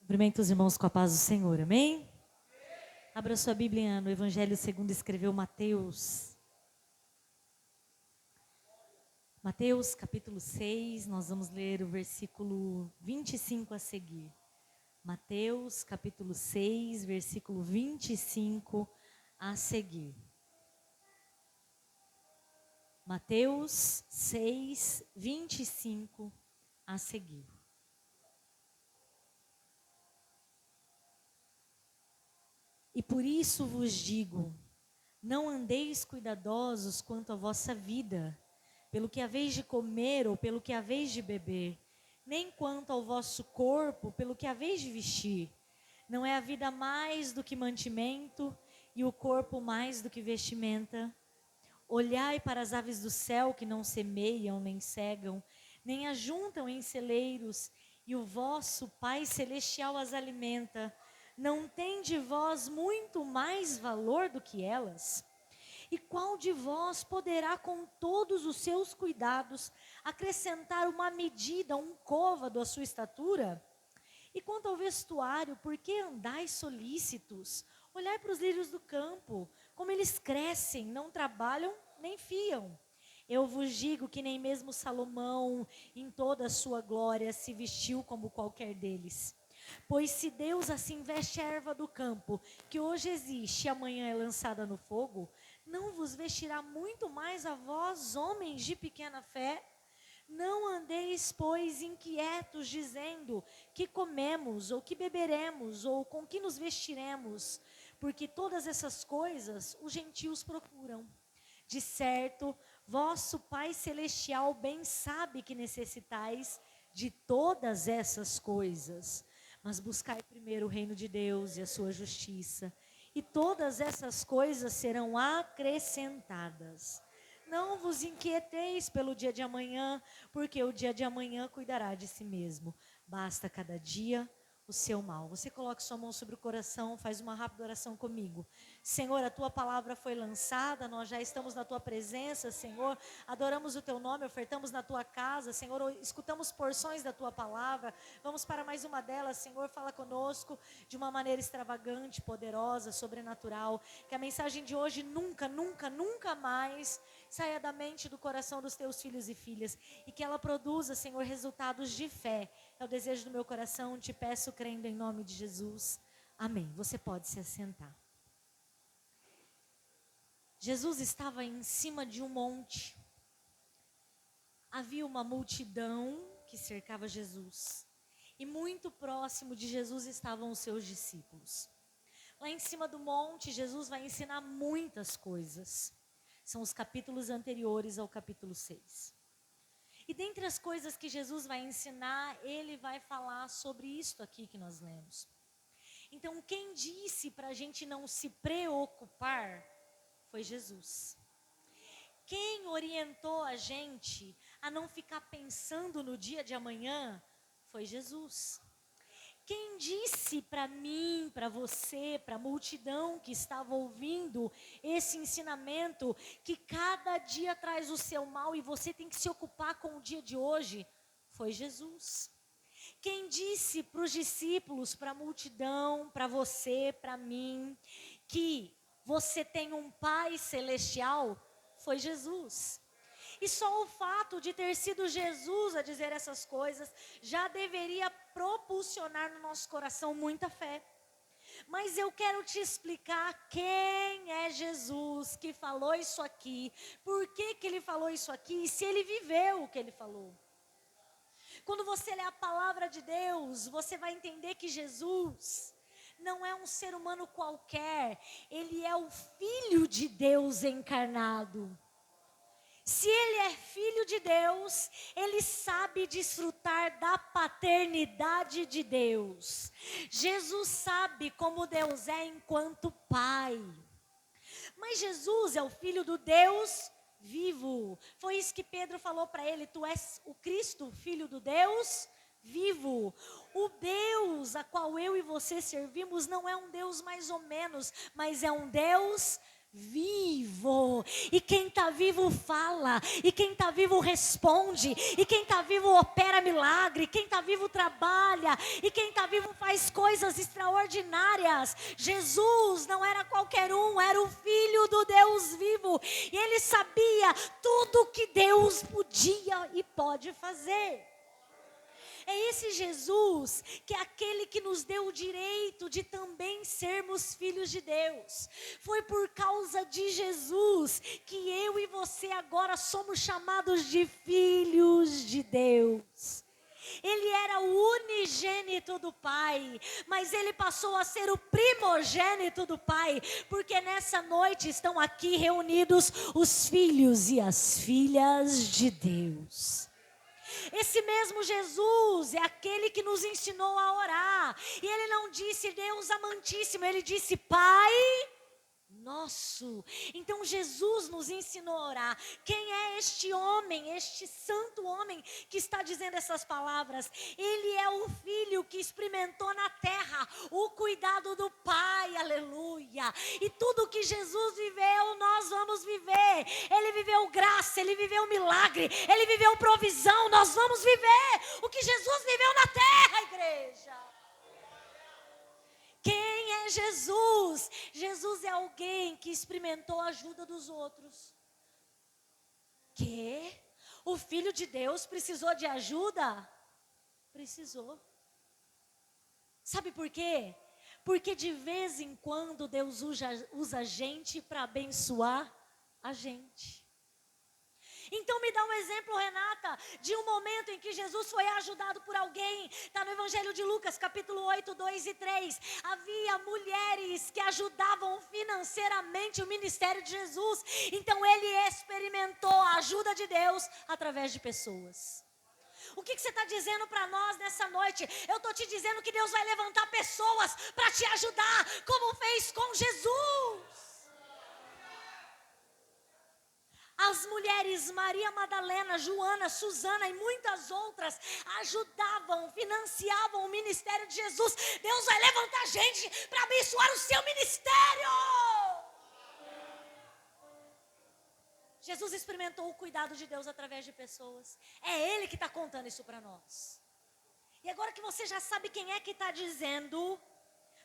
Cumprimento os irmãos com a paz do Senhor, amém? Abra sua Bíblia no Evangelho segundo escreveu Mateus. Mateus capítulo 6, nós vamos ler o versículo 25 a seguir. Mateus capítulo 6, versículo 25 a seguir. Mateus 6, 25 a seguir. E por isso vos digo, não andeis cuidadosos quanto à vossa vida, pelo que haveis de comer ou pelo que haveis de beber, nem quanto ao vosso corpo, pelo que haveis de vestir. Não é a vida mais do que mantimento, e o corpo mais do que vestimenta? Olhai para as aves do céu, que não semeiam, nem cegam, nem ajuntam em celeiros, e o vosso Pai Celestial as alimenta. Não tem de vós muito mais valor do que elas? E qual de vós poderá, com todos os seus cuidados, acrescentar uma medida, um côvado à sua estatura? E quanto ao vestuário, por que andais solícitos? Olhai para os lírios do campo, como eles crescem, não trabalham nem fiam. Eu vos digo que nem mesmo Salomão, em toda a sua glória, se vestiu como qualquer deles. Pois se Deus assim veste a erva do campo, que hoje existe e amanhã é lançada no fogo, não vos vestirá muito mais a vós, homens de pequena fé? Não andeis, pois, inquietos, dizendo que comemos, ou que beberemos, ou com que nos vestiremos, porque todas essas coisas os gentios procuram. De certo, vosso Pai Celestial bem sabe que necessitais de todas essas coisas. Mas buscai primeiro o reino de Deus e a sua justiça, e todas essas coisas serão acrescentadas. Não vos inquieteis pelo dia de amanhã, porque o dia de amanhã cuidará de si mesmo. Basta cada dia o seu mal. Você coloca sua mão sobre o coração, faz uma rápida oração comigo. Senhor, a tua palavra foi lançada, nós já estamos na tua presença, Senhor. Adoramos o teu nome, ofertamos na tua casa, Senhor. Escutamos porções da tua palavra. Vamos para mais uma delas, Senhor. Fala conosco de uma maneira extravagante, poderosa, sobrenatural. Que a mensagem de hoje nunca, nunca, nunca mais saia da mente e do coração dos teus filhos e filhas, e que ela produza, Senhor, resultados de fé. É o desejo do meu coração, te peço crendo em nome de Jesus. Amém. Você pode se assentar. Jesus estava em cima de um monte. Havia uma multidão que cercava Jesus, e muito próximo de Jesus estavam os seus discípulos. Lá em cima do monte, Jesus vai ensinar muitas coisas. São os capítulos anteriores ao capítulo 6. E dentre as coisas que Jesus vai ensinar, ele vai falar sobre isto aqui que nós lemos. Então, quem disse para a gente não se preocupar foi Jesus. Quem orientou a gente a não ficar pensando no dia de amanhã foi Jesus. Quem disse para mim, para você, para a multidão que estava ouvindo esse ensinamento, que cada dia traz o seu mal e você tem que se ocupar com o dia de hoje, foi Jesus. Quem disse para os discípulos, para a multidão, para você, para mim, que você tem um Pai Celestial, foi Jesus. E só o fato de ter sido Jesus a dizer essas coisas já deveria propulsionar no nosso coração muita fé. Mas eu quero te explicar quem é Jesus que falou isso aqui, por que ele falou isso aqui e se ele viveu o que ele falou. Quando você lê a palavra de Deus, você vai entender que Jesus não é um ser humano qualquer, ele é o Filho de Deus encarnado. Se ele é filho de Deus, ele sabe desfrutar da paternidade de Deus. Jesus sabe como Deus é enquanto Pai. Mas Jesus é o filho do Deus vivo. Foi isso que Pedro falou para ele: tu és o Cristo, filho do Deus vivo. O Deus a qual eu e você servimos não é um Deus mais ou menos, mas é um Deus vivo. E quem está vivo fala. E quem está vivo responde. E quem está vivo opera milagre. Quem está vivo trabalha. E quem está vivo faz coisas extraordinárias. Jesus não era qualquer um, era o Filho do Deus vivo. E ele sabia tudo que Deus podia e pode fazer. É esse Jesus que é aquele que nos deu o direito de também sermos filhos de Deus. Foi por causa de Jesus que eu e você agora somos chamados de filhos de Deus. Ele era o unigênito do Pai, mas ele passou a ser o primogênito do Pai, porque nessa noite estão aqui reunidos os filhos e as filhas de Deus. Esse mesmo Jesus é aquele que nos ensinou a orar. E ele não disse Deus amantíssimo, ele disse Pai nosso. Então Jesus nos ensinou a orar. Quem é este homem, este santo homem que está dizendo essas palavras? Ele é o filho que experimentou na terra o cuidado do Pai, aleluia. E tudo que Jesus viveu, nós vamos viver. Ele viveu graça, ele viveu milagre, ele viveu provisão. Nós vamos viver o que Jesus viveu na terra, igreja. Quem é Jesus? Jesus é alguém que experimentou a ajuda dos outros. Que? O Filho de Deus precisou de ajuda? Precisou. Sabe por quê? Porque de vez em quando Deus usa a gente para abençoar a gente. Então me dá um exemplo, Renata, de um momento em que Jesus foi ajudado por alguém. Está no Evangelho de Lucas, capítulo 8, 2 e 3. Havia mulheres que ajudavam financeiramente o ministério de Jesus. Então ele experimentou a ajuda de Deus através de pessoas. O que você está dizendo para nós nessa noite? Eu estou te dizendo que Deus vai levantar pessoas para te ajudar, como fez com Jesus. As mulheres Maria Madalena, Joana, Susana e muitas outras ajudavam, financiavam o ministério de Jesus. Deus vai levantar gente para abençoar o seu ministério. Jesus experimentou o cuidado de Deus através de pessoas. É Ele que está contando isso para nós. E agora que você já sabe quem é que está dizendo,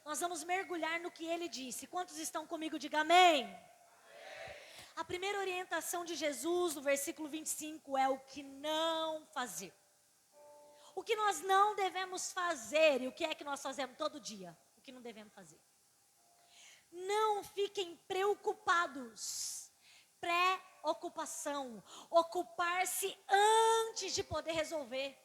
nós vamos mergulhar no que Ele disse. Quantos estão comigo? Diga amém. A primeira orientação de Jesus, no versículo 25, é o que não fazer. O que nós não devemos fazer, e o que é que nós fazemos todo dia? O que não devemos fazer. Não fiquem preocupados. Preocupação. Ocupar-se antes de poder resolver.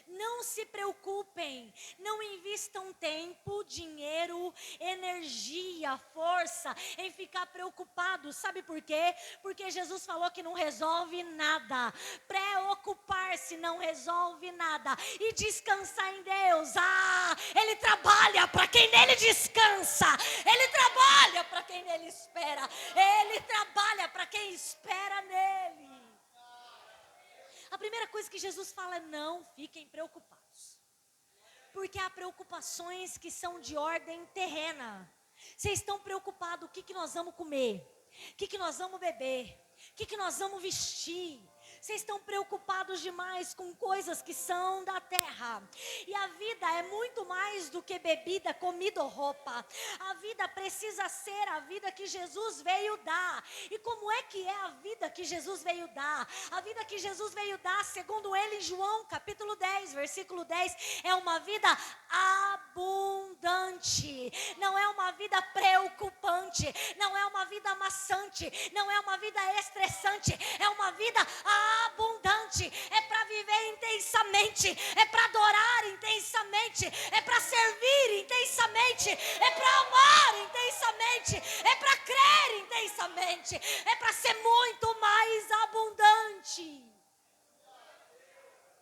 Não se preocupem, não invistam tempo, dinheiro, energia, força em ficar preocupados. Sabe por quê? Porque Jesus falou que não resolve nada. Preocupar-se não resolve nada. E descansar em Deus. Ele trabalha para quem nele descansa. Ele trabalha para quem nele espera. Ele trabalha para quem espera nele. A primeira coisa que Jesus fala é não fiquem preocupados. Porque há preocupações que são de ordem terrena. Vocês estão preocupados, o que nós vamos comer? O que nós vamos beber? O que nós vamos vestir? Vocês estão preocupados demais com coisas que são da terra. E a vida é muito mais do que bebida, comida ou roupa. A vida precisa ser a vida que Jesus veio dar. E como é que é a vida que Jesus veio dar? A vida que Jesus veio dar, segundo ele em João, capítulo 10, versículo 10, é uma vida abundante. Não é uma vida preocupante. Não é uma vida amassante. Não é uma vida estressante. É uma vida abundante, é para viver intensamente, é para adorar intensamente, é para servir intensamente, é para amar intensamente, é para crer intensamente, é para ser muito mais abundante.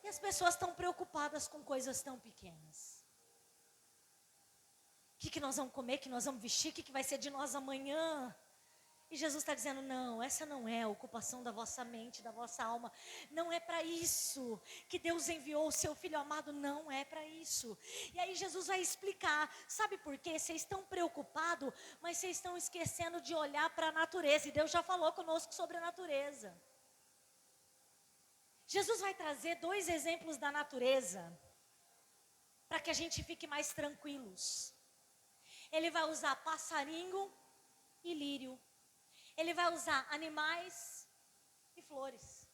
E as pessoas estão preocupadas com coisas tão pequenas. O que nós vamos comer, o que nós vamos vestir, o que vai ser de nós amanhã? E Jesus está dizendo, não, essa não é a ocupação da vossa mente, da vossa alma. Não é para isso que Deus enviou o seu Filho amado, não é para isso. E aí Jesus vai explicar, sabe por quê? Vocês estão preocupados, mas vocês estão esquecendo de olhar para a natureza. E Deus já falou conosco sobre a natureza. Jesus vai trazer 2 exemplos da natureza, para que a gente fique mais tranquilos. Ele vai usar passarinho e lírio. Ele vai usar animais e flores.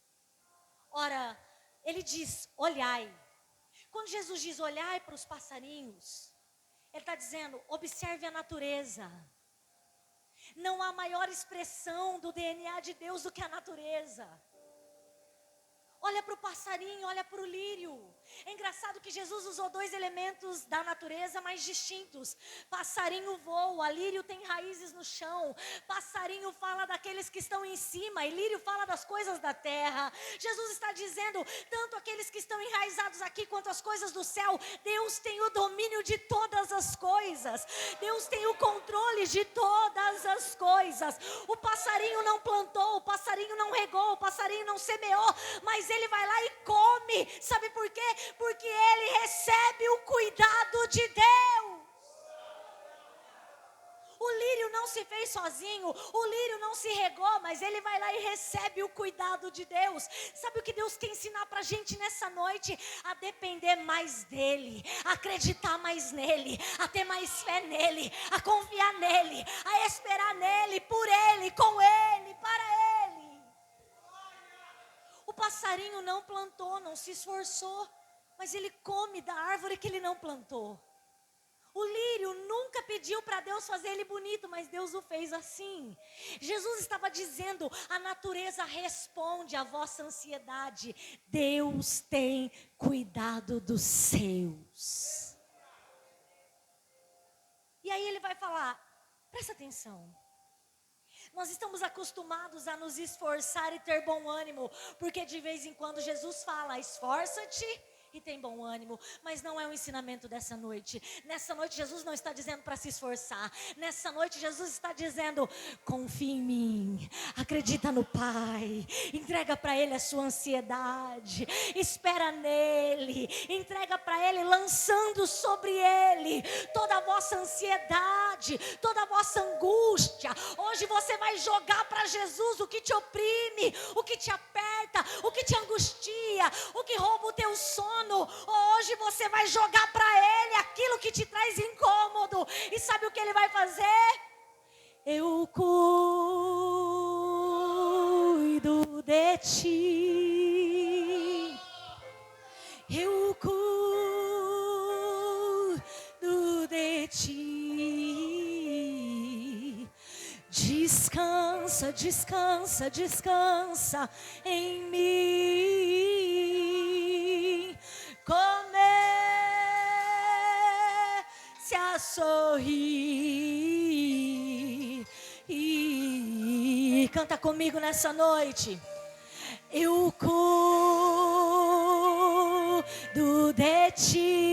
Ora, ele diz, olhai. Quando Jesus diz olhai para os passarinhos, ele está dizendo, observe a natureza. Não há maior expressão do DNA de Deus do que a natureza. Olha para o passarinho, olha para o lírio. É engraçado que Jesus usou 2 elementos da natureza mais distintos. Passarinho voa, lírio tem raízes no chão. Passarinho fala daqueles que estão em cima e lírio fala das coisas da terra. Jesus está dizendo, tanto aqueles que estão enraizados aqui quanto as coisas do céu, Deus tem o domínio de todas as coisas. Deus tem o controle de todas as coisas. O passarinho não plantou, o passarinho não regou, o passarinho não semeou, mas ele vai lá e come. Sabe por quê? Porque ele recebe o cuidado de Deus. O lírio não se fez sozinho, o lírio não se regou, mas ele vai lá e recebe o cuidado de Deus. Sabe o que Deus quer ensinar pra gente nessa noite? A depender mais dele, a acreditar mais nele, a ter mais fé nele, a confiar nele, a esperar nele, por ele, com ele, para ele. O passarinho não plantou, não se esforçou, mas ele come da árvore que ele não plantou. O lírio nunca pediu para Deus fazer ele bonito, mas Deus o fez assim. Jesus estava dizendo, a natureza responde à vossa ansiedade. Deus tem cuidado dos seus. E aí ele vai falar, presta atenção. Nós estamos acostumados a nos esforçar e ter bom ânimo, porque de vez em quando Jesus fala, esforça-te e tem bom ânimo, mas não é o ensinamento dessa noite. Nessa noite Jesus não está dizendo para se esforçar. Nessa noite Jesus está dizendo, confia em mim, acredita no Pai, entrega para Ele a sua ansiedade, espera nele, entrega para Ele, lançando sobre Ele toda a vossa ansiedade, toda a vossa angústia. Hoje você vai jogar para Jesus o que te oprime, o que te aperta, o que te angustia, o que rouba o teu sono. Hoje você vai jogar para Ele aquilo que te traz incômodo. E sabe o que Ele vai fazer? Eu cuido de ti. Eu cuido de ti. Descansa, descansa, descansa em mim. Comece a sorrir e canta comigo nessa noite. Eu cuido de ti.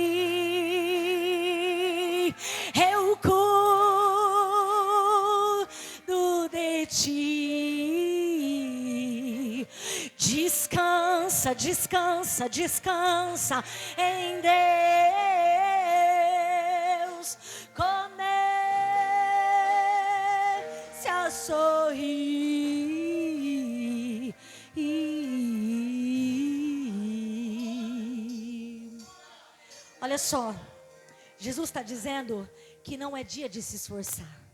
Eu cuido de ti. Descansa, descansa, descansa em Deus. Comece a sorrir. Olha só, Jesus está dizendo que não é dia de se esforçar.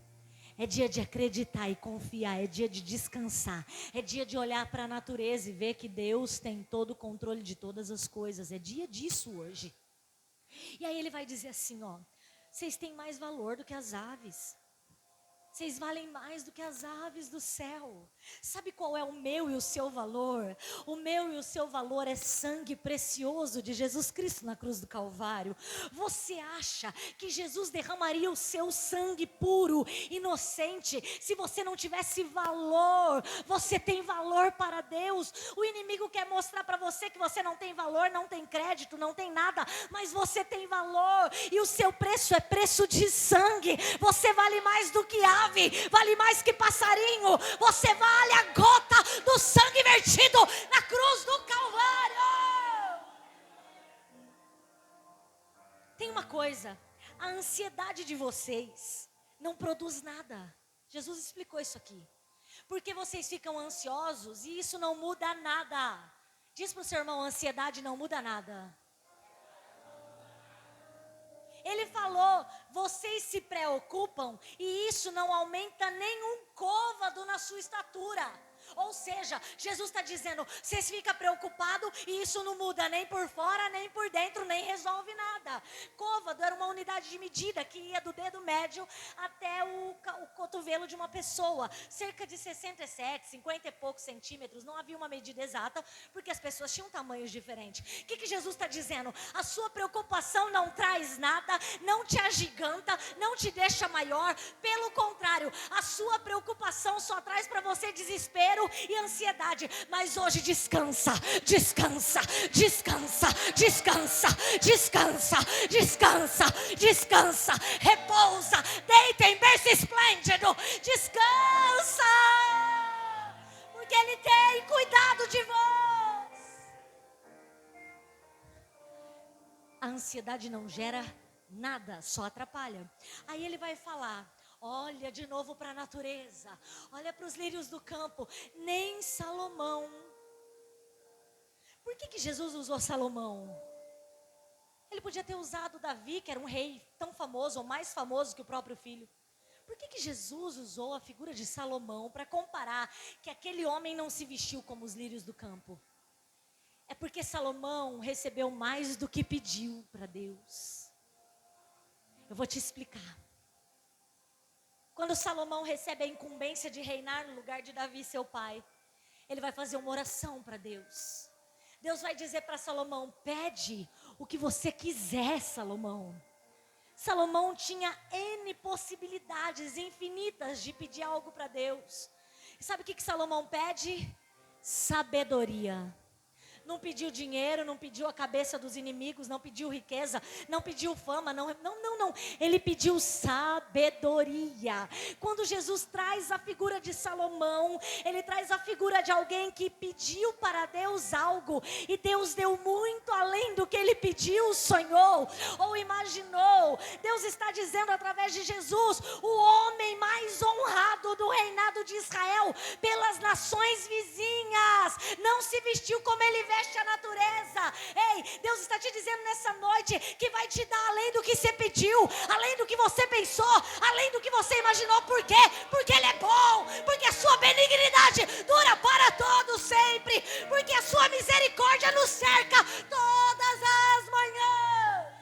É dia de acreditar e confiar, é dia de descansar, é dia de olhar para a natureza e ver que Deus tem todo o controle de todas as coisas, é dia disso hoje. E aí ele vai dizer assim, ó, vocês têm mais valor do que as aves, vocês valem mais do que as aves do céu. Sabe qual é o meu e o seu valor? O meu e o seu valor é sangue precioso de Jesus Cristo na cruz do Calvário. Você acha que Jesus derramaria o seu sangue puro, inocente, se você não tivesse valor? Você tem valor para Deus. O inimigo quer mostrar para você que você não tem valor, não tem crédito, não tem nada, mas você tem valor, e o seu preço é preço de sangue. Você vale mais do que aves ave, vale mais que passarinho. Você vale a gota do sangue vertido na cruz do Calvário. Tem uma coisa, a ansiedade de vocês não produz nada. Jesus explicou isso aqui. Porque vocês ficam ansiosos e isso não muda nada. Diz para o seu irmão, ansiedade não muda nada. Ele falou, vocês se preocupam e isso não aumenta nenhum côvado na sua estatura. Ou seja, Jesus está dizendo, vocês ficam preocupados e isso não muda nem por fora, nem por dentro, nem resolve nada. Côvado era uma unidade de medida que ia do dedo médio até o cotovelo de uma pessoa. Cerca de 67, 50 e poucos centímetros, não havia uma medida exata, porque as pessoas tinham tamanhos diferentes. O que Jesus está dizendo? A sua preocupação não traz nada, não te agiganta, não te deixa maior. Pelo contrário, a sua preocupação só traz para você desespero e ansiedade. Mas hoje descansa, descansa, descansa, descansa, descansa, descansa, descansa, repousa, deita em berço esplêndido, descansa, porque Ele tem cuidado de vós. A ansiedade não gera nada, só atrapalha. Aí ele vai falar, olha de novo para a natureza, olha para os lírios do campo, nem Salomão. Por que Jesus usou Salomão? Ele podia ter usado Davi, que era um rei tão famoso, ou mais famoso que o próprio filho. Por que Jesus usou a figura de Salomão para comparar que aquele homem não se vestiu como os lírios do campo? É porque Salomão recebeu mais do que pediu para Deus. Eu vou te explicar. Quando Salomão recebe a incumbência de reinar no lugar de Davi, seu pai, ele vai fazer uma oração para Deus. Deus vai dizer para Salomão, pede o que você quiser, Salomão. Salomão tinha N possibilidades infinitas de pedir algo para Deus. E sabe o que Salomão pede? Sabedoria. Não pediu dinheiro, não pediu a cabeça dos inimigos, não pediu riqueza, não pediu fama, não. Ele pediu sabedoria. Quando Jesus traz a figura de Salomão, ele traz a figura de alguém que pediu para Deus algo, e Deus deu muito além do que ele pediu, sonhou ou imaginou. Deus está dizendo através de Jesus, o homem mais honrado do reinado de Israel, pelas nações vizinhas, não se vestiu como ele veste a natureza. Ei, Deus está te dizendo nessa noite que vai te dar além do que você pediu, além do que você pensou, além do que você imaginou. Por quê? Porque Ele é bom, porque a sua benignidade dura para todos sempre, porque a sua misericórdia nos cerca todas as manhãs.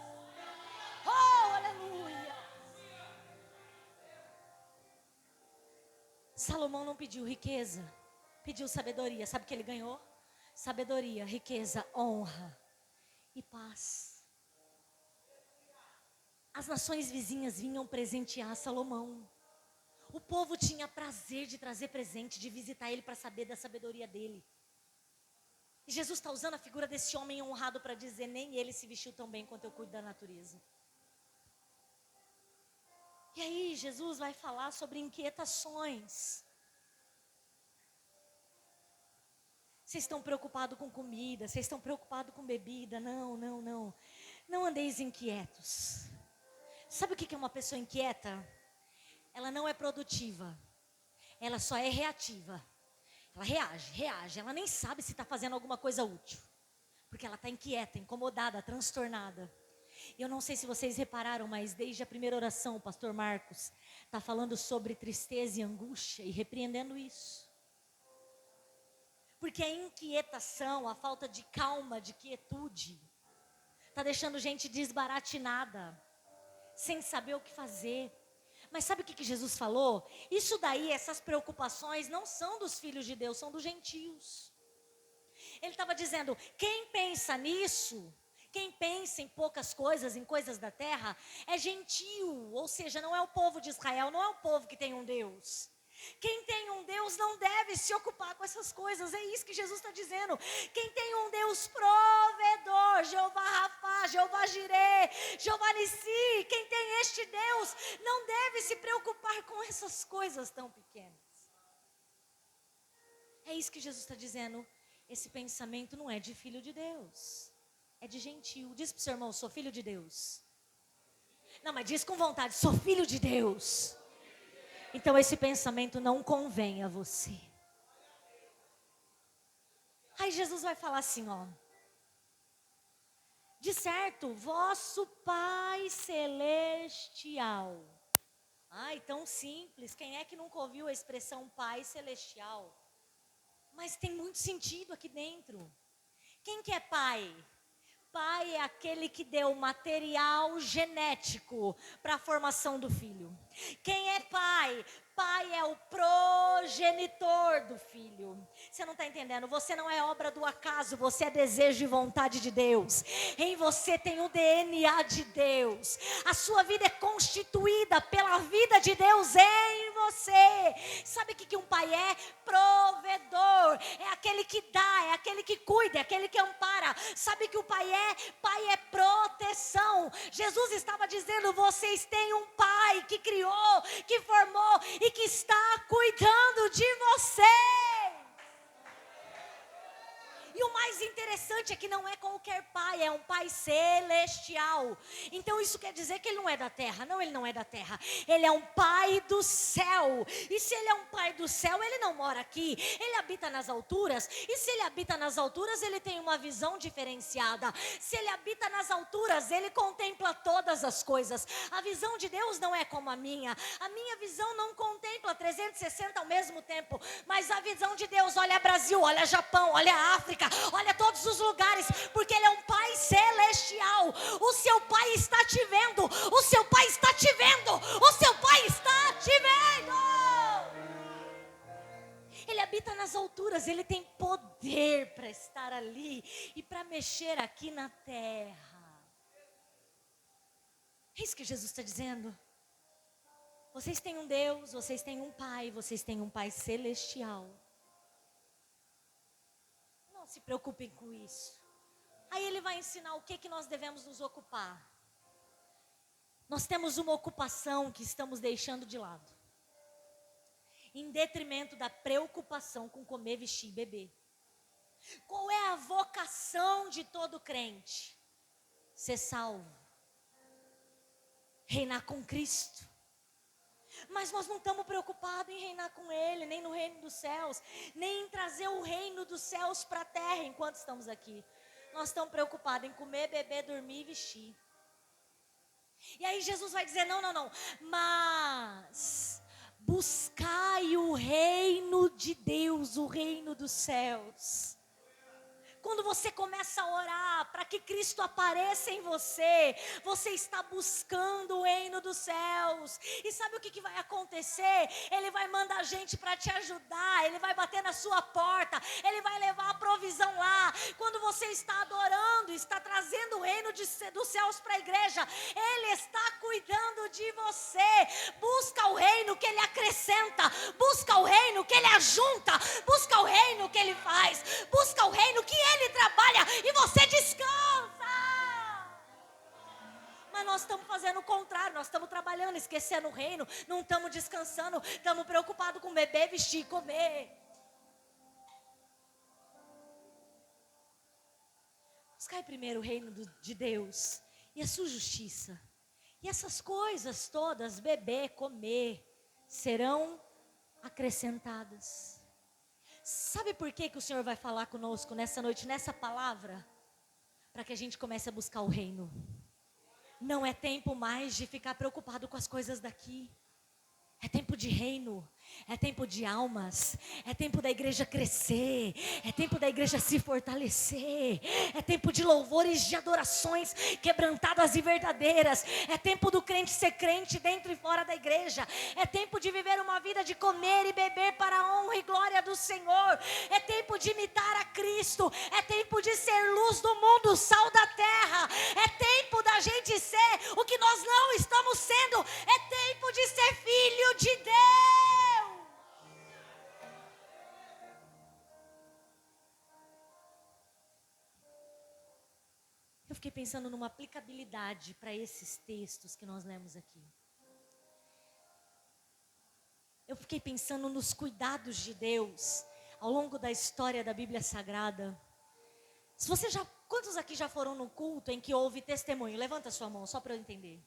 Oh, aleluia. Salomão não pediu riqueza, pediu sabedoria. Sabe o que ele ganhou? Sabedoria, riqueza, honra e paz. As nações vizinhas vinham presentear Salomão. O povo tinha prazer de trazer presente, de visitar ele para saber da sabedoria dele. E Jesus está usando a figura desse homem honrado para dizer, nem ele se vestiu tão bem quanto eu cuido da natureza. E aí Jesus vai falar sobre inquietações. Vocês estão preocupados com comida, vocês estão preocupados com bebida. Não. Não andeis inquietos. Sabe o que é uma pessoa inquieta? Ela não é produtiva. Ela só é reativa. Ela reage. Ela nem sabe se está fazendo alguma coisa útil. Porque ela está inquieta, incomodada, transtornada. Eu não sei se vocês repararam, mas desde a primeira oração, o pastor Marcos está falando sobre tristeza e angústia e repreendendo isso. Porque a inquietação, a falta de calma, de quietude, está deixando gente desbaratinada, sem saber o que fazer. Mas sabe o que Jesus falou? Isso daí, essas preocupações não são dos filhos de Deus, são dos gentios. Ele estava dizendo, quem pensa nisso, quem pensa em poucas coisas, em coisas da terra, é gentio, ou seja, não é o povo de Israel, não é o povo que tem um Deus. Quem tem um Deus não deve se ocupar com essas coisas. É isso que Jesus está dizendo. Quem tem um Deus provedor, Jeová Rafá, Jeová Jirê, Jeová Nissi, quem tem este Deus não deve se preocupar com essas coisas tão pequenas. É isso que Jesus está dizendo. Esse pensamento não é de filho de Deus, é de gentio. Diz para o seu irmão, sou filho de Deus. Não, mas diz com vontade, sou filho de Deus. Então esse pensamento não convém a você. Aí Jesus vai falar assim, ó. De certo, vosso Pai Celestial. Ai, tão simples. Quem é que nunca ouviu a expressão Pai Celestial? Mas tem muito sentido aqui dentro. Quem que é pai? Pai é aquele que deu material genético para a formação do filho. Quem é pai? Pai é o progenitor do filho. Você não está entendendo? Você não é obra do acaso, você é desejo e vontade de Deus. Em você tem o DNA de Deus. A sua vida é constituída pela vida de Deus em você. Sabe o que um pai é? Provedor. É aquele que dá, é aquele que cuida, é aquele que ampara. Sabe o que o pai é? Pai é proteção. Jesus estava dizendo, vocês têm um pai que criou, que formou e que está cuidando de vocês. E o mais interessante é que não é qualquer pai, é um pai celestial. Então isso quer dizer que ele não é da terra. Não, ele não é da terra. Ele é um pai do céu. E se ele é um pai do céu, ele não mora aqui. Ele habita nas alturas. E se ele habita nas alturas, ele tem uma visão diferenciada. Se ele habita nas alturas, ele contempla todas as coisas. A visão de Deus não é como a minha. A minha visão não contempla 360 ao mesmo tempo. Mas a visão de Deus olha Brasil, olha Japão, olha África, olha todos os lugares, porque ele é um pai celestial. O seu pai está te vendo, o seu pai está te vendo, o seu pai está te vendo. Ele habita nas alturas, ele tem poder para estar ali e para mexer aqui na terra. É isso que Jesus está dizendo. Vocês têm um Deus, vocês têm um pai, vocês têm um pai celestial. Não se preocupem com isso. Aí ele vai ensinar o que nós devemos nos ocupar. Nós temos uma ocupação que estamos deixando de lado, em detrimento da preocupação com comer, vestir e beber. Qual é a vocação de todo crente? Ser salvo, reinar com Cristo. Mas nós não estamos preocupados em reinar com Ele, nem no reino dos céus, nem em trazer o reino dos céus para a terra enquanto estamos aqui. Nós estamos preocupados em comer, beber, dormir e vestir. E aí Jesus vai dizer, não, mas buscai o reino de Deus, o reino dos céus. Quando você começa a orar para que Cristo apareça em você, você está buscando o reino dos céus. E sabe o que vai acontecer? Ele vai mandar gente para te ajudar, ele vai bater na sua porta, ele vai levar a provisão lá. Quando você está adorando, está trazendo o reino dos céus para a igreja, ele está cuidando de você. Busca o reino que ele acrescenta, busca o reino que ele ajunta, busca o reino que ele faz, busca o reino que ele trabalha e você descansa. Mas nós estamos fazendo o contrário, nós estamos trabalhando, esquecendo o reino, não estamos descansando, estamos preocupados com beber, vestir, comer. Buscai primeiro o reino de Deus e a sua justiça, e essas coisas todas, beber, comer, serão acrescentadas. Sabe por que o Senhor vai falar conosco nessa noite, nessa palavra? Para que a gente comece a buscar o reino. Não é tempo mais de ficar preocupado com as coisas daqui. É tempo de reino, é tempo de almas, é tempo da igreja crescer, é tempo da igreja se fortalecer, é tempo de louvores, de adorações quebrantadas e verdadeiras, é tempo do crente ser crente dentro e fora da igreja, é tempo de viver uma vida de comer e beber para a honra e glória do Senhor, é tempo de imitar a Cristo, é tempo de ser luz do mundo, sal da terra, é tempo da gente ser o que nós não estamos sendo, é tempo de ser filho de Deus. fiquei pensando numa aplicabilidade para esses textos que nós lemos aqui. Eu fiquei pensando nos cuidados de Deus ao longo da história da Bíblia Sagrada. Quantos aqui já foram no culto em que houve testemunho? Levanta sua mão, só para eu entender.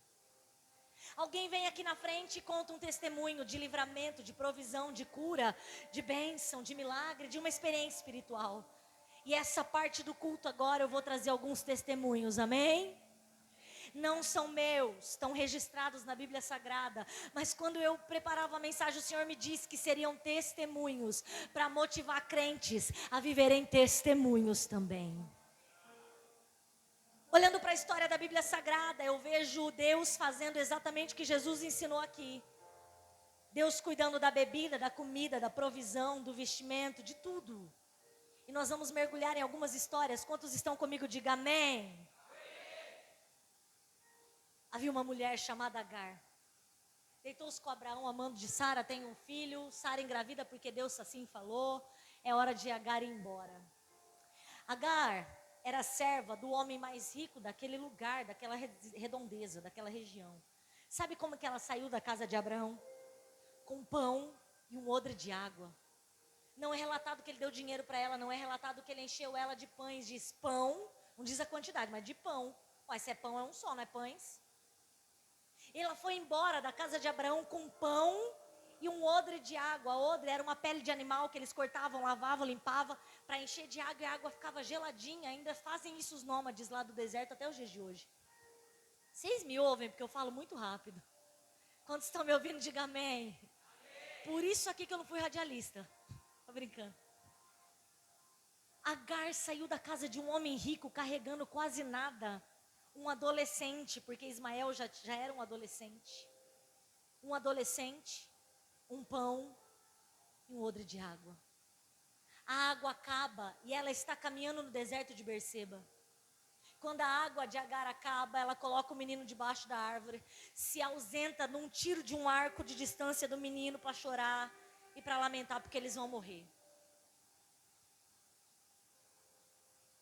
Alguém vem aqui na frente e conta um testemunho de livramento, de provisão, de cura, de bênção, de milagre, de uma experiência espiritual. E essa parte do culto agora eu vou trazer alguns testemunhos, amém? Não são meus, estão registrados na Bíblia Sagrada, mas quando eu preparava a mensagem, o Senhor me disse que seriam testemunhos para motivar crentes a viverem testemunhos também. Olhando para a história da Bíblia Sagrada, eu vejo Deus fazendo exatamente o que Jesus ensinou aqui. Deus cuidando da bebida, da comida, da provisão, do vestimento, de tudo. E nós vamos mergulhar em algumas histórias. Quantos estão comigo? Diga amém. Havia uma mulher chamada Agar. Deitou-se com Abraão, amando de Sara, tem um filho. Sara engravida porque Deus assim falou. É hora de Agar ir embora. Agar era serva do homem mais rico daquele lugar, daquela redondeza, daquela região. Sabe como que ela saiu da casa de Abraão? Com pão e um odre de água. Não é relatado que ele deu dinheiro para ela, não é relatado que ele encheu ela de pães, diz pão, não diz a quantidade, mas de pão. Ué, se é pão é um só, não é pães? Ela foi embora da casa de Abraão com pão e um odre de água. Odre era uma pele de animal que eles cortavam, lavavam, limpavam para encher de água e a água ficava geladinha. Ainda fazem isso os nômades lá do deserto até os dias de hoje. Vocês me ouvem porque eu falo muito rápido. Quando estão me ouvindo, diga amém. Por isso aqui que eu não fui radialista. Tô brincando. Agar saiu da casa de um homem rico carregando quase nada. Um adolescente, porque Ismael já era um adolescente. Um adolescente, um pão e um odre de água. A água acaba e ela está caminhando no deserto de Berseba. Quando a água de Agar acaba, ela coloca o menino debaixo da árvore, se ausenta num tiro de um arco de distância do menino para chorar e para lamentar porque eles vão morrer.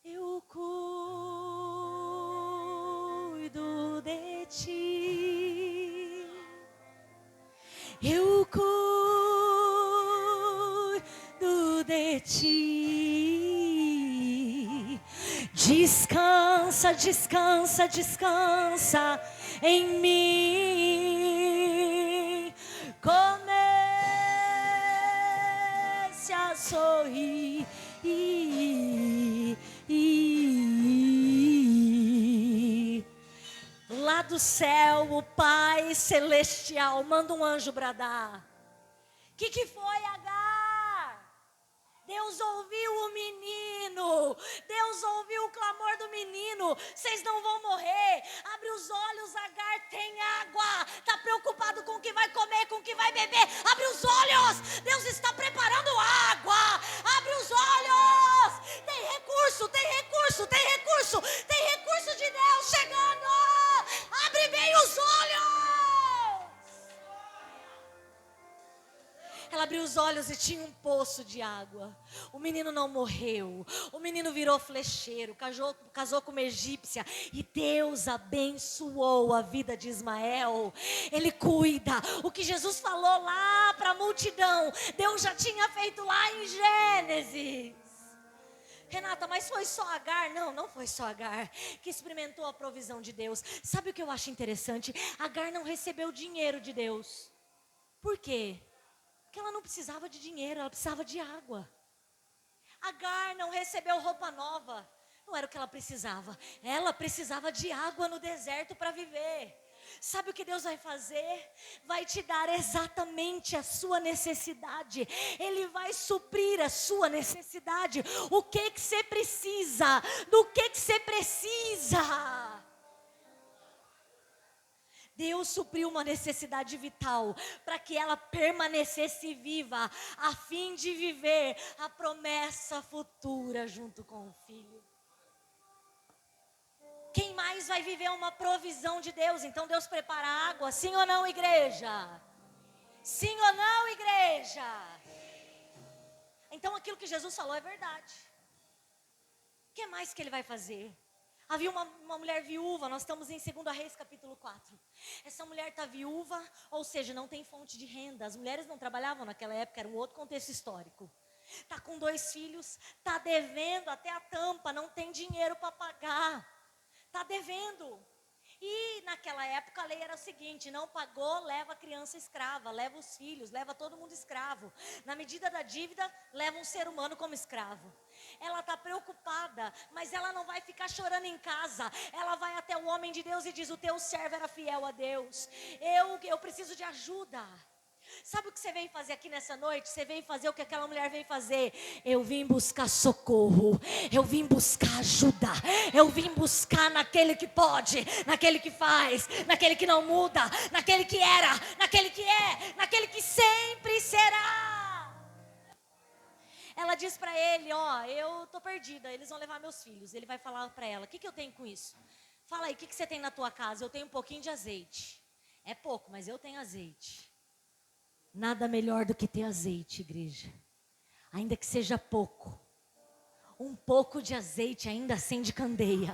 Eu cuido de ti, eu cuido de ti. Descansa, descansa, descansa em mim. Comece a sorrir. Lá do céu, o Pai Celestial manda um anjo bradar. Que foi, Agar? Deus ouviu o menino. Deus ouviu o clamor do menino. Vocês não vão morrer. Abre os olhos, Agar, tem água. Está preocupado com o que vai comer, com o que vai beber. Abre os olhos. Deus está preparando água. Abre os olhos. Tem recurso, tem recurso, tem recurso. Tem recurso de Deus chegando. Abre bem os olhos. Ela abriu os olhos e tinha um poço de água. O menino não morreu. O menino virou flecheiro, casou com uma egípcia. E Deus abençoou a vida de Ismael. Ele cuida. O que Jesus falou lá para a multidão, Deus já tinha feito lá em Gênesis. Renata, mas foi só Agar? Não, não foi só Agar que experimentou a provisão de Deus. Sabe o que eu acho interessante? Agar não recebeu dinheiro de Deus. Por quê? Porque ela não precisava de dinheiro, ela precisava de água. Agar não recebeu roupa nova, não era o que ela precisava. Ela precisava de água no deserto para viver. Sabe o que Deus vai fazer? Vai te dar exatamente a sua necessidade. Ele vai suprir a sua necessidade. O que você precisa? Do que você precisa? Deus supriu uma necessidade vital para que ela permanecesse viva, a fim de viver a promessa futura junto com o filho. Quem mais vai viver uma provisão de Deus? Então Deus prepara água, sim ou não, igreja? Sim ou não, igreja? Então aquilo que Jesus falou é verdade. O que mais que ele vai fazer? Havia uma mulher viúva, nós estamos em 2 Reis capítulo 4. Essa mulher está viúva, ou seja, não tem fonte de renda. As mulheres não trabalhavam naquela época, era um outro contexto histórico. Está com 2 filhos, está devendo até a tampa, não tem dinheiro para pagar. Está devendo. E naquela época a lei era o seguinte: não pagou, leva a criança escrava, leva os filhos, leva todo mundo escravo. Na medida da dívida, leva um ser humano como escravo. Ela está preocupada, mas ela não vai ficar chorando em casa. Ela vai até o homem de Deus e diz: o teu servo era fiel a Deus. Eu preciso de ajuda. Sabe o que você veio fazer aqui nessa noite? Você veio fazer o que aquela mulher veio fazer. Eu vim buscar socorro. Eu vim buscar ajuda. Eu vim buscar naquele que pode, naquele que faz, naquele que não muda, naquele que era, naquele que é, naquele que sempre será. Ela diz para ele: ó, eu tô perdida, eles vão levar meus filhos. Ele vai falar para ela: o que eu tenho com isso? Fala aí, o que você tem na tua casa? Eu tenho um pouquinho de azeite. É pouco, mas eu tenho azeite. Nada melhor do que ter azeite, igreja. Ainda que seja pouco. Um pouco de azeite ainda acende candeia.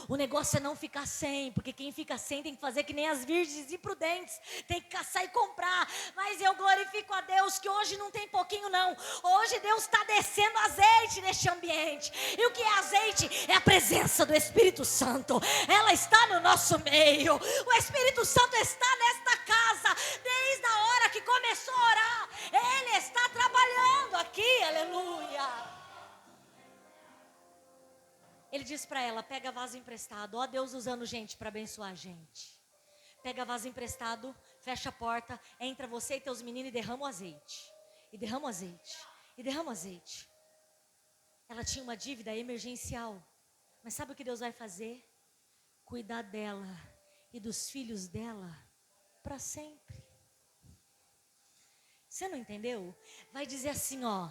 O negócio é não ficar sem, porque quem fica sem tem que fazer que nem as virgens imprudentes, tem que caçar e comprar. Mas eu glorifico a Deus que hoje não tem pouquinho não. Hoje Deus está descendo azeite neste ambiente. E o que é azeite? É a presença do Espírito Santo. Ela está no nosso meio. O Espírito Santo está nesta casa. Desde a hora que começou a orar, Ele está trabalhando aqui, aleluia. Ele diz para ela: pega vaso emprestado. Ó Deus usando gente para abençoar a gente. Pega vaso emprestado, fecha a porta, entra você e teus meninos e derrama o azeite. E derrama o azeite. E derrama o azeite. Ela tinha uma dívida emergencial. Mas sabe o que Deus vai fazer? Cuidar dela e dos filhos dela para sempre. Você não entendeu? Vai dizer assim, ó: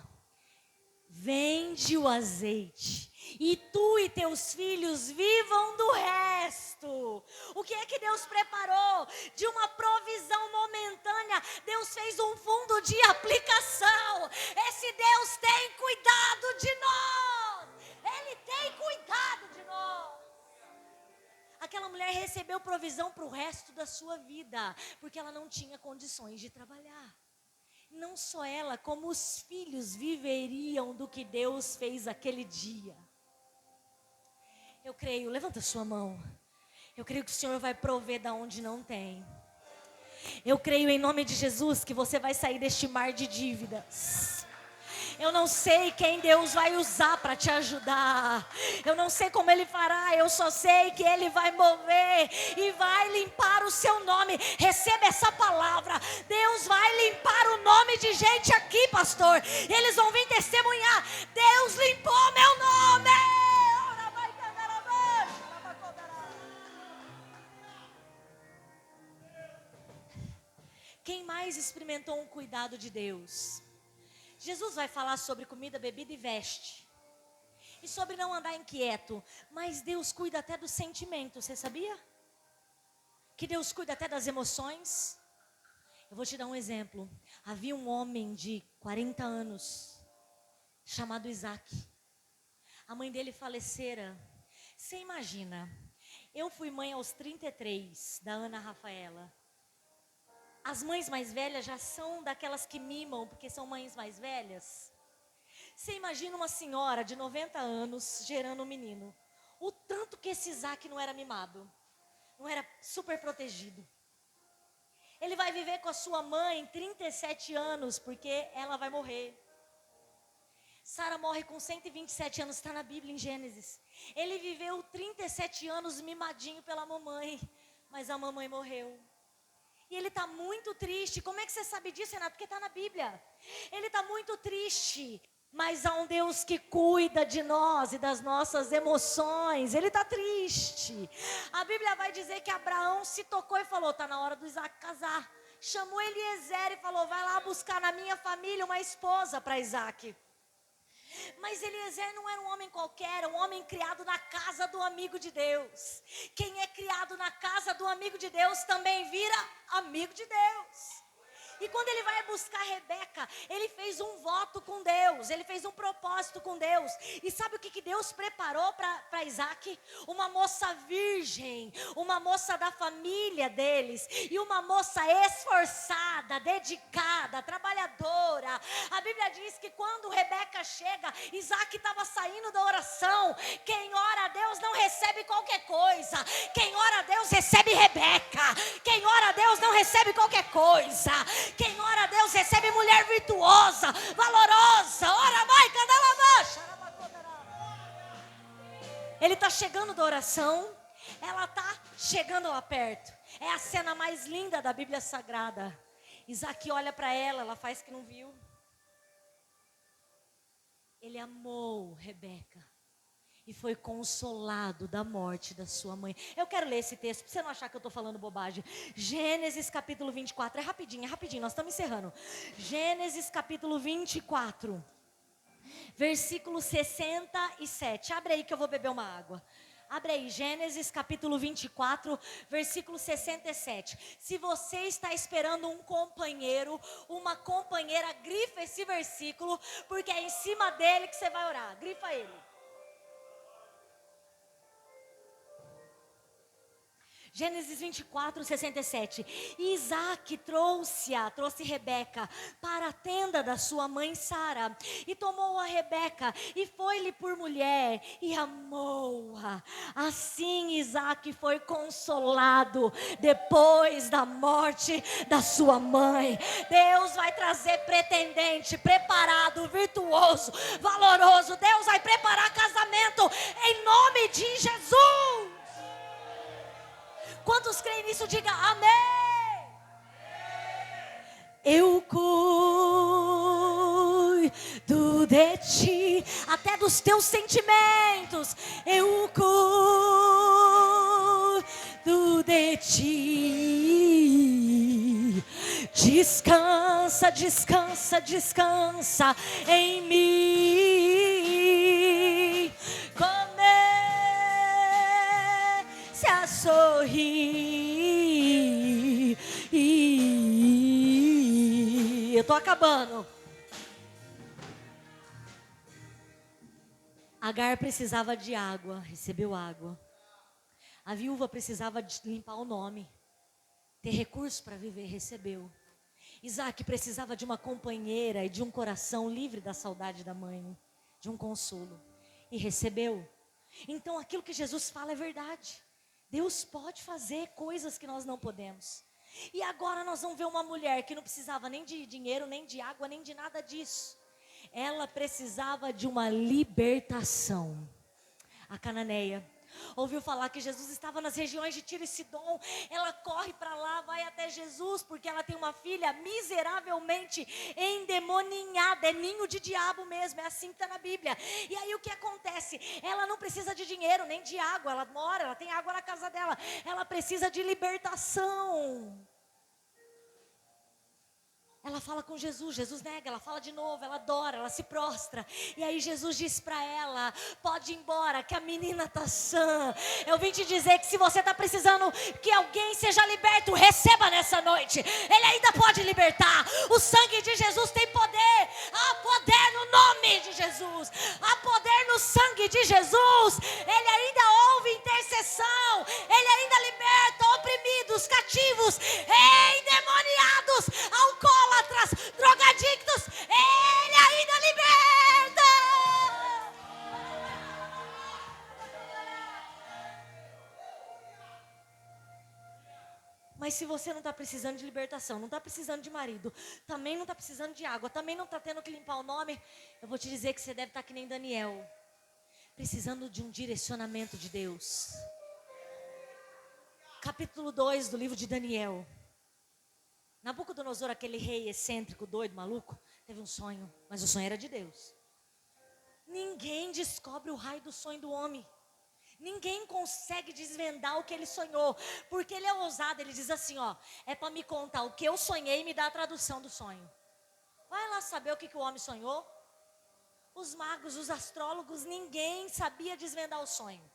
vende o azeite e tu e teus filhos vivam do resto. O que é que Deus preparou? De uma provisão momentânea, Deus fez um fundo de aplicação. Esse Deus tem cuidado de nós. Ele tem cuidado de nós. Aquela mulher recebeu provisão para o resto da sua vida, porque ela não tinha condições de trabalhar. Não só ela, como os filhos viveriam do que Deus fez aquele dia. Eu creio, levanta sua mão. Eu creio que o Senhor vai prover da onde não tem. Eu creio em nome de Jesus que você vai sair deste mar de dívidas. Eu não sei quem Deus vai usar para te ajudar. Eu não sei como Ele fará. Eu só sei que Ele vai mover e vai limpar o seu nome. Receba essa palavra. Deus vai limpar o nome de gente aqui, pastor. Eles vão vir testemunhar: Deus limpou meu nome. Quem mais experimentou um cuidado de Deus? Jesus vai falar sobre comida, bebida e veste. E sobre não andar inquieto. Mas Deus cuida até do sentimento, você sabia? Que Deus cuida até das emoções. Eu vou te dar um exemplo. Havia um homem de 40 anos, chamado Isaac. A mãe dele falecera. Você imagina, eu fui mãe aos 33, da Ana Rafaela. As mães mais velhas já são daquelas que mimam, porque são mães mais velhas. Você imagina uma senhora de 90 anos gerando um menino. O tanto que esse Isaac não era mimado. Não era super protegido. Ele vai viver com a sua mãe 37 anos, porque ela vai morrer. Sara morre com 127 anos, está na Bíblia em Gênesis. Ele viveu 37 anos mimadinho pela mamãe, mas a mamãe morreu. E ele está muito triste. Como é que você sabe disso, Renato? Porque está na Bíblia. Ele está muito triste. Mas há um Deus que cuida de nós e das nossas emoções. Ele está triste. A Bíblia vai dizer que Abraão se tocou e falou: está na hora do Isaac casar. Chamou Eliezer e falou: vai lá buscar na minha família uma esposa para Isaac. Mas Eliezer não era um homem qualquer, era um homem criado na casa do amigo de Deus. Quem é criado na casa do amigo de Deus também vira amigo de Deus. E quando ele vai buscar Rebeca, ele fez um voto com Deus, ele fez um propósito com Deus. E sabe o que Deus preparou para Isaac? Uma moça virgem, uma moça da família deles, e uma moça esforçada, dedicada, trabalhadora. A Bíblia diz que quando Rebeca chega, Isaac estava saindo da oração. Quem ora a Deus não recebe qualquer coisa. Quem ora a Deus recebe Rebeca. Quem ora a Deus não recebe qualquer coisa. Quem ora a Deus recebe mulher virtuosa, valorosa. Ora vai, ele está chegando da oração, ela está chegando lá perto. É a cena mais linda da Bíblia Sagrada. Isaac olha para ela, ela faz que não viu. Ele amou Rebeca e foi consolado da morte da sua mãe. Eu quero ler esse texto, para você não achar que eu estou falando bobagem. Gênesis capítulo 24, é rapidinho, nós estamos encerrando. Gênesis capítulo 24, versículo 67. Abre aí que eu vou beber uma água. Abre aí, Gênesis capítulo 24, versículo 67. Se você está esperando um companheiro, uma companheira, grifa esse versículo, porque é em cima dele que você vai orar. Grifa ele. Gênesis 24, 67. Isaac trouxe Rebeca para a tenda da sua mãe Sara, e tomou a Rebeca e foi-lhe por mulher e amou-a. Assim Isaac foi consolado depois da morte da sua mãe. Deus vai trazer pretendente preparado, virtuoso, valoroso. Deus vai preparar casamento em nome de Jesus. Quantos creem nisso? Diga amém. Eu cuido de ti, até dos teus sentimentos. Eu cuido de ti. Descansa, descansa, descansa em mim. Comece a sorrir. Eu tô acabando. Agar precisava de água, recebeu água. A viúva precisava de limpar o nome, ter recursos para viver, recebeu. Isaac precisava de uma companheira e de um coração livre da saudade da mãe, de um consolo, e recebeu. Então aquilo que Jesus fala é verdade. Deus pode fazer coisas que nós não podemos. E agora nós vamos ver uma mulher que não precisava nem de dinheiro, nem de água, nem de nada disso. Ela precisava de uma libertação. A cananeia ouviu falar que Jesus estava nas regiões de Tiro e Sidom. Ela corre para lá, vai até Jesus, porque ela tem uma filha miseravelmente endemoninhada. É ninho de diabo mesmo, é assim que está na Bíblia. E aí o que acontece? Ela não precisa de dinheiro, nem de água. Ela mora, ela tem água na casa dela. Ela precisa de libertação. Ela fala com Jesus, Jesus nega, ela fala de novo, ela adora, ela se prostra. E aí Jesus diz para ela, pode ir embora, que a menina está sã. Eu vim te dizer que se você está precisando que alguém seja liberto, receba nessa noite. Ele ainda pode libertar. O sangue de Jesus tem poder. Há poder no nome de Jesus. Há poder no sangue de Jesus. Ele ainda ouve intercessão. Ele ainda liberta oprimidos, cativos, endemoniados, alcoólatras, drogadictos, Ele ainda liberta. Mas se você não está precisando de libertação, não está precisando de marido, também não está precisando de água, também não está tendo que limpar o nome, eu vou te dizer que você deve estar que nem Daniel, precisando de um direcionamento de Deus. Capítulo 2 do livro de Daniel. Nabucodonosor, aquele rei excêntrico, doido, maluco, teve um sonho, mas o sonho era de Deus. Ninguém descobre o raio do sonho do homem. Ninguém consegue desvendar o que ele sonhou, porque ele é ousado. Ele diz assim, ó, é para me contar o que eu sonhei e me dar a tradução do sonho. Vai lá saber o que o homem sonhou. Os magos, os astrólogos, ninguém sabia desvendar o sonho.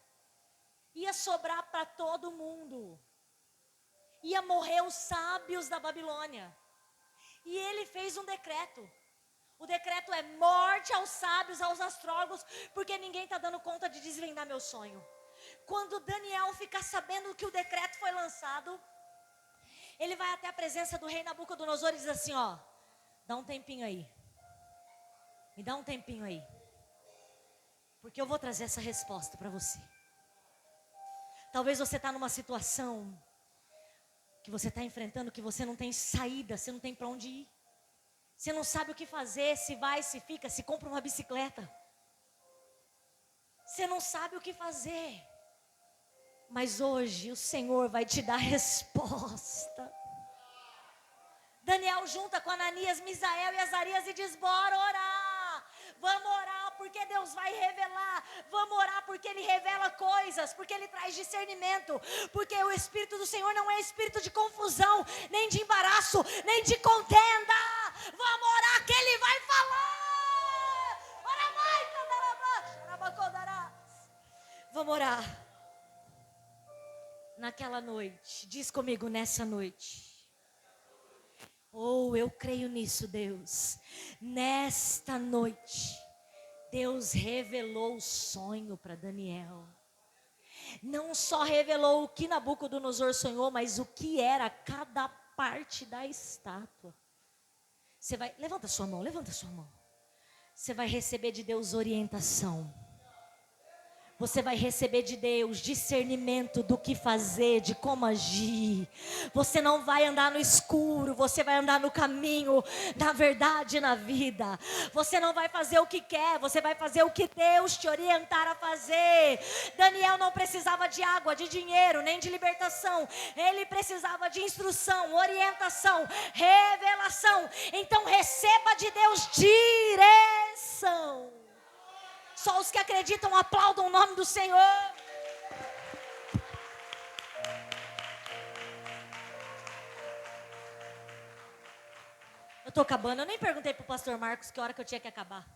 Ia sobrar para todo mundo. Ia morrer os sábios da Babilônia. E ele fez um decreto. O decreto é morte aos sábios, aos astrólogos, porque ninguém está dando conta de desvendar meu sonho. Quando Daniel ficar sabendo que o decreto foi lançado, ele vai até a presença do rei Nabucodonosor e diz assim, ó, dá um tempinho aí. Me dá um tempinho aí. Porque eu vou trazer essa resposta para você. Talvez você está numa situação que você está enfrentando, que você não tem saída, você não tem para onde ir. Você não sabe o que fazer, se vai, se fica, se compra uma bicicleta. Você não sabe o que fazer. Mas hoje o Senhor vai te dar resposta. Daniel junta com Ananias, Misael e Azarias e diz, bora orar. Vamos orar porque Deus vai revelar. Vamos orar porque Ele revela coisas, porque Ele traz discernimento. Porque o Espírito do Senhor não é espírito de confusão, nem de embaraço, nem de contenda. Vamos orar que Ele vai falar. Vamos orar. Naquela noite, diz comigo, nessa noite. Oh, eu creio nisso, Deus. Nesta noite, Deus revelou o sonho para Daniel. Não só revelou o que Nabucodonosor sonhou, mas o que era cada parte da estátua. Você vai, levanta sua mão, levanta sua mão. Você vai receber de Deus orientação. Você vai receber de Deus discernimento do que fazer, de como agir. Você não vai andar no escuro, você vai andar no caminho, na verdade e na vida. Você não vai fazer o que quer, você vai fazer o que Deus te orientar a fazer. Daniel não precisava de água, de dinheiro, nem de libertação. Ele precisava de instrução, orientação, revelação. Então receba de Deus direção. Só os que acreditam aplaudam o nome do Senhor. Eu estou acabando. Eu nem perguntei para o pastor Marcos que hora que eu tinha que acabar.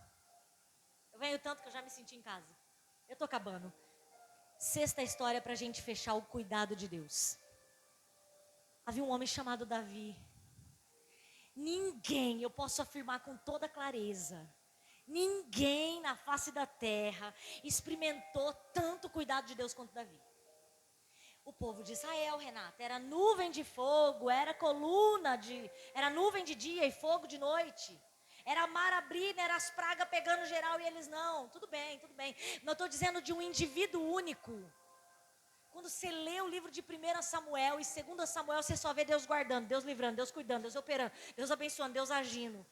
Eu venho tanto que eu já me senti em casa. Eu estou acabando. Sexta história para a gente fechar o cuidado de Deus. Havia um homem chamado Davi. Ninguém, eu posso afirmar com toda clareza, ninguém na face da terra experimentou tanto cuidado de Deus quanto Davi. O povo de Israel, Renata, era nuvem de fogo, era nuvem de dia e fogo de noite. Era mar abrindo, era as pragas pegando geral e eles não. Tudo bem. Mas eu estou dizendo de um indivíduo único. Quando você lê o livro de 1 Samuel e 2 Samuel, você só vê Deus guardando, Deus livrando, Deus cuidando, Deus operando, Deus abençoando, Deus agindo.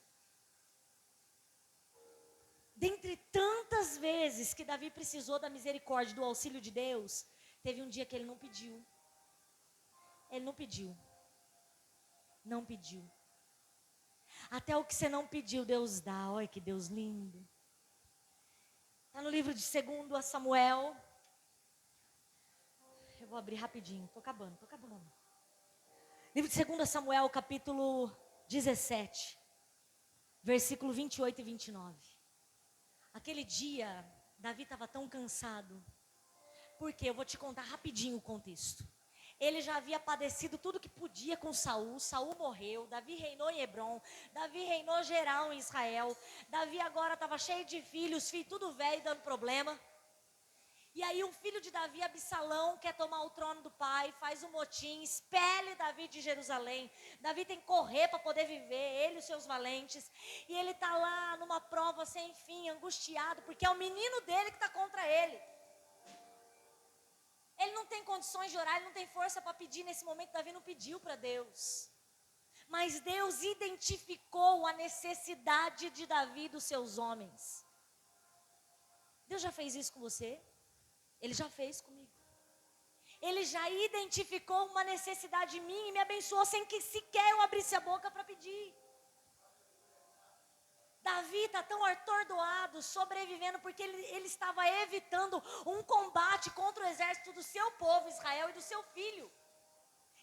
Dentre tantas vezes que Davi precisou da misericórdia, do auxílio de Deus, teve um dia que ele não pediu. Ele não pediu. Não pediu. Até o que você não pediu, Deus dá. Olha que Deus lindo. Está no livro de 2 Samuel. Eu vou abrir rapidinho. Estou acabando. Livro de 2 Samuel, capítulo 17. Versículo 28 e 29. Aquele dia, Davi estava tão cansado. Porque eu vou te contar rapidinho o contexto. Ele já havia padecido tudo que podia com Saul. Saul morreu, Davi reinou em Hebrom, Davi reinou geral em Israel. Davi agora estava cheio de filhos tudo velho, dando problema. E aí um filho de Davi, Absalão, quer tomar o trono do pai, faz um motim, expele Davi de Jerusalém. Davi tem que correr para poder viver, ele e os seus valentes. E ele está lá numa prova sem fim, angustiado, porque é o menino dele que está contra ele. Ele não tem condições de orar, ele não tem força para pedir. Nesse momento, Davi não pediu para Deus. Mas Deus identificou a necessidade de Davi e dos seus homens. Deus já fez isso com você? Ele já fez comigo. Ele já identificou uma necessidade minha e me abençoou sem que sequer eu abrisse a boca para pedir. Davi está tão atordoado, sobrevivendo, porque ele estava evitando um combate contra o exército do seu povo, Israel, e do seu filho.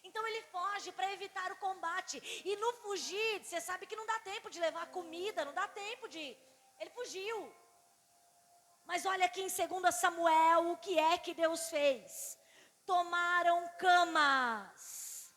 Então ele foge para evitar o combate. E no fugir, você sabe que não dá tempo de levar comida, não dá tempo de... Ele fugiu. Mas olha aqui em 2 Samuel, o que é que Deus fez? Tomaram camas,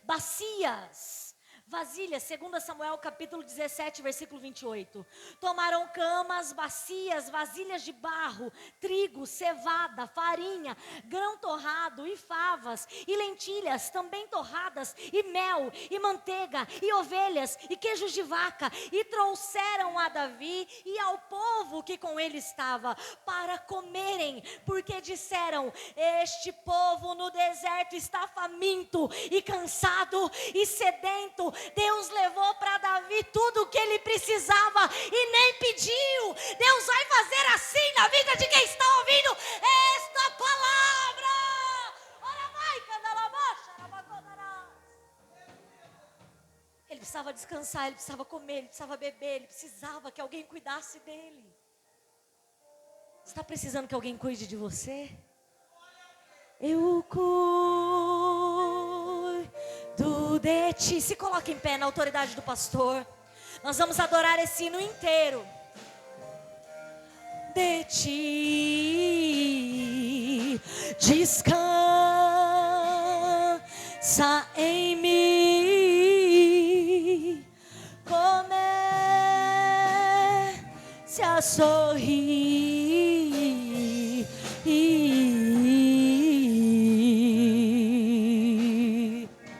bacias, Vasilhas, 2 Samuel capítulo 17, versículo 28. Tomaram camas, bacias, vasilhas de barro, trigo, cevada, farinha, grão torrado e favas, e lentilhas também torradas, e mel, e manteiga, e ovelhas, e queijos de vaca, e trouxeram a Davi e ao povo que com ele estava, para comerem, porque disseram: este povo no deserto está faminto, e cansado, e sedento. Deus levou para Davi tudo o que ele precisava e nem pediu. Deus vai fazer assim na vida de quem está ouvindo esta palavra. Ora vai, ele precisava descansar, ele precisava comer, ele precisava beber, ele precisava que alguém cuidasse dele. Você está precisando que alguém cuide de você? Eu cuido de ti. Se coloque em pé na autoridade do pastor. Nós vamos adorar esse hino inteiro. De ti, descansa em mim, comece a sorrir.